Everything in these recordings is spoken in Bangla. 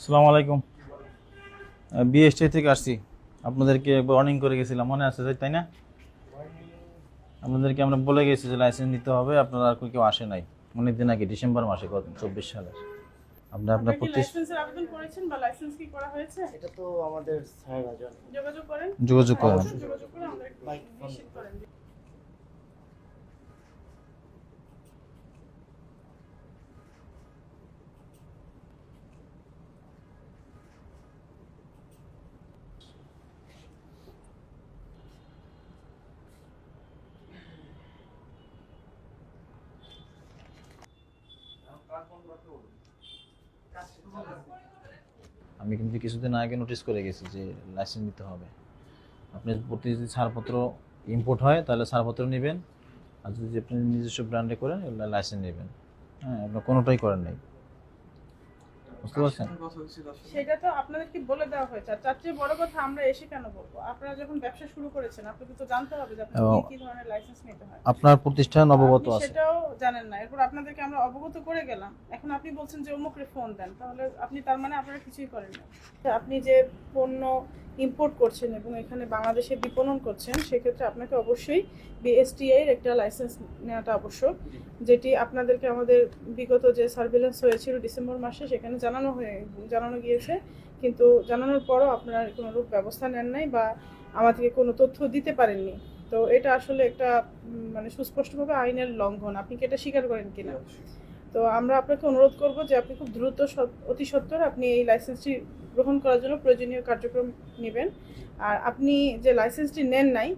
আসসালামু আলাইকুম। বিএসটি থেকে আসছি। আপনাদেরকে একবার ওয়ার্নিং করে গেছিলাম, মনে আছে তাই না? আপনাদেরকে আমরা বলে গেছি যে লাইসেন্স নিতে হবে, আপনারা আর কেউ আসে নাই অনেকদিন আগে, ডিসেম্বর মাসে 24 সালে। আপনার আপনারা কি প্রতি লাইসেন্সের আবেদন করেছেন বা লাইসেন্স কি করা হয়েছে? এটা তো আমাদের স্যাররা জানে। যোগাযোগ করেন। যোগাযোগ করেন। অবশ্যই যোগাযোগ করে আমাদের একটু নিশ্চিত করেন। আমি কিন্তু কিছুদিন আগে নোটিশ করে গেছি যে লাইসেন্স নিতে হবে। আপনি প্রতি যদি ছাড়পত্র ইম্পোর্ট হয় তাহলে ছাড়পত্র নেবেন, আর যদি আপনি নিজস্ব ব্র্যান্ডে করেন লাইসেন্স নেবেন। হ্যাঁ, আপনার কোনোটাই করেন নাই, বুঝতে পারছেন? সেটা তো আপনাদেরকে বলে দেওয়া হয়েছে। আর তার চেয়ে বড় কথা, আমরা এসে কেন বলবো? আপনারা যখন ব্যবসা শুরু করেছেন আপনাদের তো জানতে হবে যে আপনাদের কি ধরনের লাইসেন্স নিতে হয়। আপনার প্রতিষ্ঠান অবগত আপনি আছে? সেটাও জানেন না, এরপর আপনাদেরকে আমরা অবগত করে গেলাম, এখন আপনি বলছেন যে অমুকরে ফোন দেন, তাহলে আপনি তার মানে আপনারা কিছুই করেন না। আপনি যে পণ্য ইম্পোর্ট করছেন এবং এখানে বাংলাদেশে বিপণন করছেন, সেক্ষেত্রে আপনাকে অবশ্যই বিএসটিআই এর একটা লাইসেন্স নেওয়াটা আবশ্যক, যেটি আপনাদেরকে আমাদের বিগত যে সার্ভেলেন্স হয়েছিল ডিসেম্বর মাসে সেখানে জানানো গিয়েছে, কিন্তু জানানোর পরও আপনারা কোনো রূপ ব্যবস্থা নেন নাই বা আমাদেরকে কোনো তথ্য দিতে পারেননি। তো এটা আসলে একটা মানে সুস্পষ্টভাবে আইনের লঙ্ঘন। আপনি কি এটা স্বীকার করেন কিনা? তো আমরা আপনাকে অনুরোধ করব যে আপনি খুব দ্রুত অতি সত্বর আপনি এই লাইসেন্সটি গ্রহণ করার জন্য প্রয়োজনীয় কার্যক্রম নেবেন। আর আপনি যে লাইসেন্সটি নেন নাই,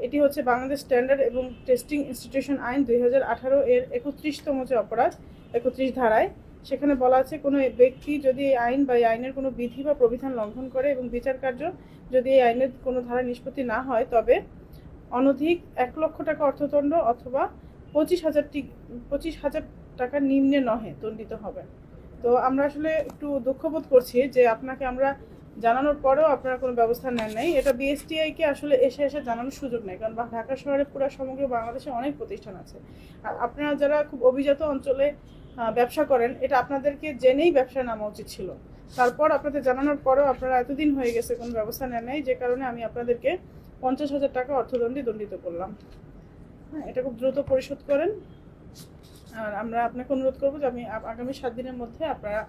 এটি হচ্ছে বাংলাদেশ স্ট্যান্ডার্ড এবং টেস্টিং ইনস্টিটিউশন আইন 2018 এর 31তম যে অপরাধ, 31 ধারায় সেখানে বলা আছে, কোনো ব্যক্তি যদি এই আইন বা এই আইনের কোনো বিধি বা প্রবিধান লঙ্ঘন করে এবং বিচার কার্য যদি এই আইনের কোনো ধারা নিষ্পত্তি না হয়, তবে অনধিক 1 লক্ষ টাকা অর্থদণ্ড অথবা 25,000 টাকা নিম্নে নহে দণ্ডিত হবেন। তো আমরা আসলে একটু দুঃখবোধ করছি যে আপনাকে আমরা জানানোর পরেও আপনারা কোনো ব্যবস্থা নেন নাই। এটা বিএসটিআইকে আসলে এসে জানানোর সুযোগ নেই, কারণ ঢাকা শহরে পুরো সমগ্র বাংলাদেশে অনেক প্রতিষ্ঠান আছে। আর আপনারা যারা খুব অভিজাত অঞ্চলে ব্যবসা করেন, এটা আপনাদেরকে জেনেই ব্যবসায় নামা উচিত ছিল। তারপর আপনাদের জানানোর পরেও আপনারা এতদিন হয়ে গেছে কোনো ব্যবস্থা নেন নাই, যে কারণে আমি আপনাদেরকে 50,000 টাকা অর্থদণ্ডে দণ্ডিত করলাম। হ্যাঁ, এটা খুব দ্রুত পরিশোধ করেন। আর আমরা আপনাকে অনুরোধ করবো যে আগামী 7 দিনের মধ্যে আপনারা